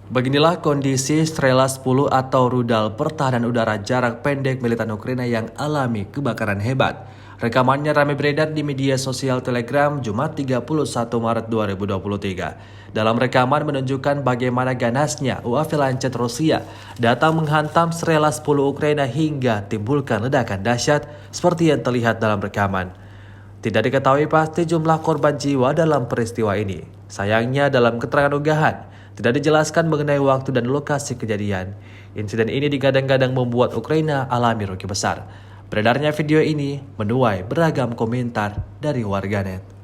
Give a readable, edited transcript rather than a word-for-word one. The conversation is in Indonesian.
Beginilah kondisi Strela 10 atau rudal pertahanan udara jarak pendek militan Ukraina yang alami kebakaran hebat. Rekamannya ramai beredar di media sosial Telegram Jumat 31 Maret 2023. Dalam rekaman menunjukkan bagaimana ganasnya UAV Lancet Rusia datang menghantam Strela 10 Ukraina hingga timbulkan ledakan dahsyat seperti yang terlihat dalam rekaman. Tidak diketahui pasti jumlah korban jiwa dalam peristiwa ini. Sayangnya dalam keterangan unggahan, tidak dijelaskan mengenai waktu dan lokasi kejadian. Insiden ini digadang-gadang membuat Ukraina alami rugi besar. Beredarnya video ini menuai beragam komentar dari warganet.